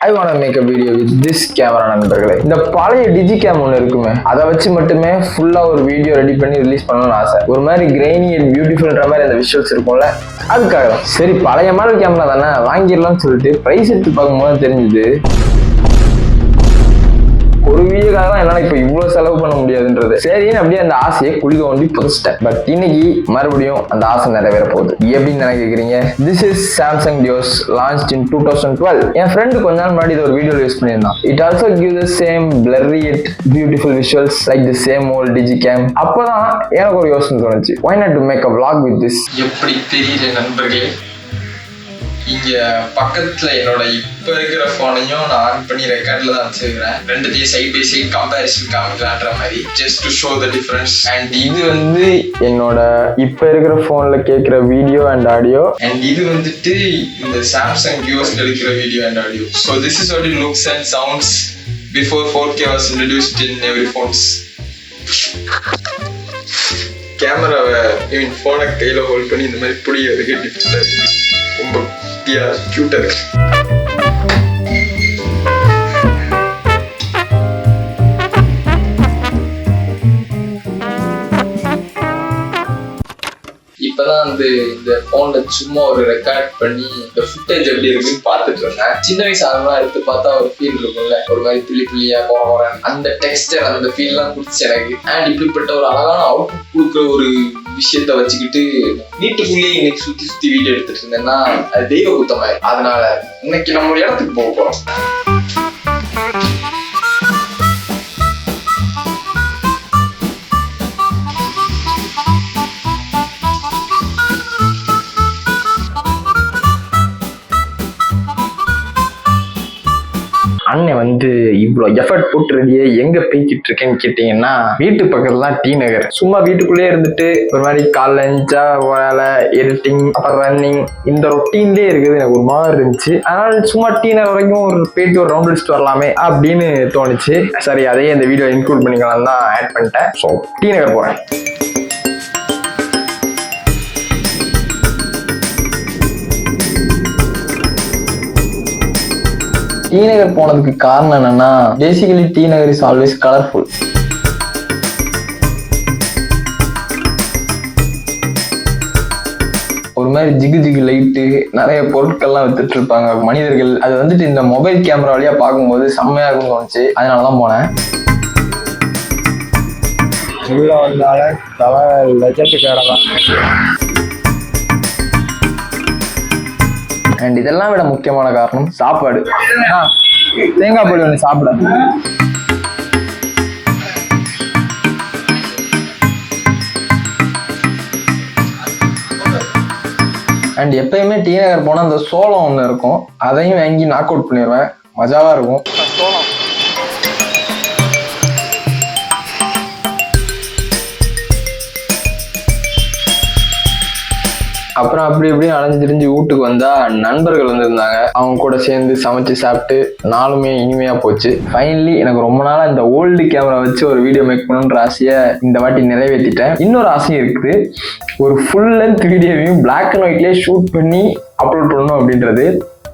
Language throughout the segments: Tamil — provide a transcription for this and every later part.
I want to make a video with this camera நண்பர்களே. இந்த பழைய டிஜி கேம் ஒன்று இருக்குமே, அதை வச்சு மட்டுமே ஃபுல்லா ஒரு வீடியோ ரெடி பண்ணி ரிலீஸ் பண்ணணும்னு ஆசை. ஒரு மாதிரி கிரெய்னி அண்ட் பியூட்டிஃபுல்ன்ற மாதிரி அந்த விஷுவல்ஸ் இருக்கும்ல, அதுக்காக தான். சரி, பழைய மாடல் கேமரா தானே வாங்கிடலாம்னு சொல்லிட்டு பிரைஸ் எடுத்து பார்க்கும்போது தெரிஞ்சுது ஒரு வீடியோக்காக தான் என்னால் இப்போ இவ்வளோ செலவு பண்ண முடியாதுன்றது. சரின்னு அப்படியே அந்த ஆசையை குழி தோண்டி புதைச்சிட்டேன். பட் இன்னைக்கு மறுபடியும் அந்த ஆசை நிறைவேற போகுது. எப்படின்னு நான் கேட்குறீங்க? This is Samsung Duos launched in 2012. என் ஃப்ரெண்டு கொஞ்ச நாள் முன்னாடி இது ஒரு வீடியோ யூஸ் பண்ணியிருந்தான். It also give the same blurry yet beautiful visuals like the same old digicam. அப்போதான் எனக்கு ஒரு யோசனை தோணுச்சு, why not to make a vlog with this? எப்படி தெரியல நண்பர்களே, இங்க பக்கத்துல என்னோட இப்ப இருக்கிற போனையும் நான் ஆன் பண்ணி ரெக்கார்ட்ல தான் வச்சிருக்கிறேன். ரெண்டுத்தையும் சைட் பை சைட் கம்பேரிசன் காமிக்கலான்ற மாதிரி, just to show the difference. And இது வந்து என்னோட இப்ப இருக்கிற போன்ல கேட்கிற வீடியோ அண்ட் ஆடியோ, அண்ட் இது வந்துட்டு இந்த சாம்சங் டியோஸ்ல எடுக்கிற video and audio. So this is what it looks and sounds before 4K was introduced in every phones. கேமராவை போனை கையில ஹோல்ட் பண்ணி இந்த மாதிரி புடிக்கிறதுக்கு டிஃபரெண்டா இருக்கு. ரொம்ப கியூட்டா இருக்கு. இப்பதான் வந்து இந்த போன்ல சும்மா ஒரு ரெக்கார்ட் பண்ணி இந்த ஃபுட்டேஜ் எப்படி இருக்குன்னு பார்த்துட்டு இருந்தேன். சின்ன வயசு ஆகலாம் எடுத்து பார்த்தா ஒரு ஃபீல் இருக்கும்ல, ஒரு மாதிரி புள்ளி புள்ளியா போறேன், அந்த டெக்ஸ்டர் அந்த ஃபீல் எல்லாம் கொடுத்துச்சு எனக்கு. அண்ட் இப்படிப்பட்ட ஒரு அழகான அவுட்புட் கொடுக்குற ஒரு விஷயத்த வச்சுக்கிட்டு வீட்டுக்குள்ளேயே இன்னைக்கு சுத்தி சுத்தி வீடியோ எடுத்துட்டு இருந்தேன்னா அது தெய்வ குத்தமாயிரு. அதனால இன்னைக்கு நம்ம ஒரு இடத்துக்கு போக போறோம். அண்ணன் வந்து இவ்வளோ எஃபர்ட் போட்டு ரெடியே எங்க போய்கிட்டு இருக்கேன்னு கேட்டீங்கன்னா, வீட்டு பக்கத்துல தான் டி நகர். சும்மா வீட்டுக்குள்ளேயே இருந்துட்டு ஒரு மாதிரி காலைல எழுந்தா வேலை, எடிட்டிங், அப்புறம் ரன்னிங், இந்த ரொட்டீன்லேயே இருக்குது. எனக்கு ஒரு மாதிரி இருந்துச்சு. அதனால சும்மா டி நகர் வரைக்கும் ஒரு போயிட்டு ஒரு ரவுண்ட் அடிச்சுட்டு வரலாமே அப்படின்னு தோணுச்சு. சரி, அதையே இந்த வீடியோ இன்க்ளூட் பண்ணிக்கலாம் தான் ஆட் பண்ணிட்டேன். ஸோ டி நகர் போறேன். டி நகர் போனதுக்கு காரணம் என்னன்னா, basically T Nagar is always colourful. ஒரு மாதிரி ஜிகு ஜிகு லைட்டு, நிறைய பொருட்கள்லாம் வித்துட்டு இருப்பாங்க மனிதர்கள். அது வந்துட்டு இந்த மொபைல் கேமரா வழியா பார்க்கும்போது செம்மையா இருக்கும்னு தோணுச்சு. அதனாலதான் போனேன். உள்ள வந்தால தலை லட்சத்து கேடலாம். அண்ட் இதெல்லாம் விட முக்கியமான காரணம் சாப்பாடு. தேங்காய் பால் ஒன்று சாப்பிட. அண்ட் எப்பயுமே டி நகர் போனால் அந்த சோளம் ஒன்று இருக்கும், அதையும் வாங்கி நாக் அவுட் பண்ணிடுவேன். மஜாவா இருக்கும். சோளம் அப்புறம் அப்படி இப்படியும் அலைஞ்சு திரிஞ்சு வீட்டுக்கு வந்தா நண்பர்கள் வந்திருந்தாங்க. அவங்க கூட சேர்ந்து சமைச்சு சாப்பிட்டு நாளுமே இனிமையா போச்சு. ஃபைனலி எனக்கு ரொம்ப நாளா இந்த ஓல்டு கேமரா வச்சு ஒரு வீடியோ மேக் பண்ணணுன்ற ஆசையை இந்த வாட்டி நிறைவேற்றிட்டேன். இன்னொரு ஆசையும் இருக்குது, ஒரு ஃபுல் லென்த் வீடியோவையும் பிளாக் அண்ட் ஒயிட்லேயே ஷூட் பண்ணி அப்லோட் பண்ணணும் அப்படின்றது.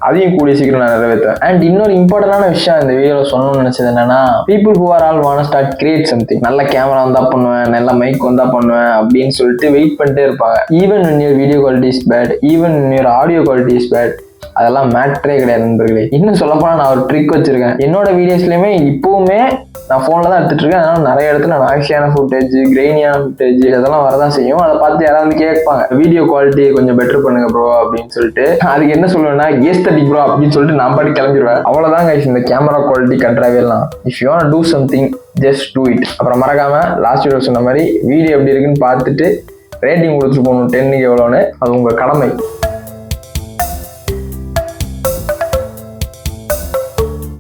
அதையும் கூடிய சீக்கிரம் நான் நிறைவேற்றேன். அண்ட் இன்னொரு இம்பார்ட்டன்டான விஷயம் இந்த வீடியோவில் சொல்லணும்னு நினைச்சது என்னன்னா, people who are all want start create something. நல்ல கேமரா வந்தா பண்ணுவேன், நல்ல மைக் வந்தா பண்ணுவேன் அப்படின்னு சொல்லிட்டு வெயிட் பண்ணிட்டே இருப்பாங்க. Even when your video quality is bad, even when your audio quality is bad, அதெல்லாம் மேட்டரே கிடையாது நண்பர்களே. இன்னும் சொல்லப்போனால் நான் ஒரு ட்ரிக் வச்சிருக்கேன். என்னோட வீடியோஸ்லையுமே இப்போவுமே நான் ஃபோனில் தான் எடுத்துட்டு இருக்கேன். அதனால நிறைய இடத்துல நாய்ஸியான ஃபுட்டேஜ், கிரெயினியான ஃபுட்டேஜ் அதெல்லாம் வரதான் செய்யும். அதை பார்த்து யாராவது கேட்பாங்க, வீடியோ குவாலிட்டியை கொஞ்சம் பெட்டர் பண்ணுங்க ப்ரோ அப்படின்னு சொல்லிட்டு. அதுக்கு என்ன சொல்லுவேன்னா, ஏஸ்தட்டிக் ப்ரோ அப்படின்னு சொல்லிட்டு நான் பாட்டு கிளம்பிடுவேன். அவ்வளோதான் கைஸ் இந்த கேமரா குவாலிட்டி கண்ட்ராவேலாம். If you want to do something just do it. அப்புறம் மறக்காம லாஸ்ட் வீடியோ சொன்ன மாதிரி வீடியோ எப்படி இருக்குன்னு பார்த்துட்டு ரேட்டிங் கொடுத்துட்டு போகணும். 10க்கு எவ்வளோன்னு. அது உங்கள் கடமை.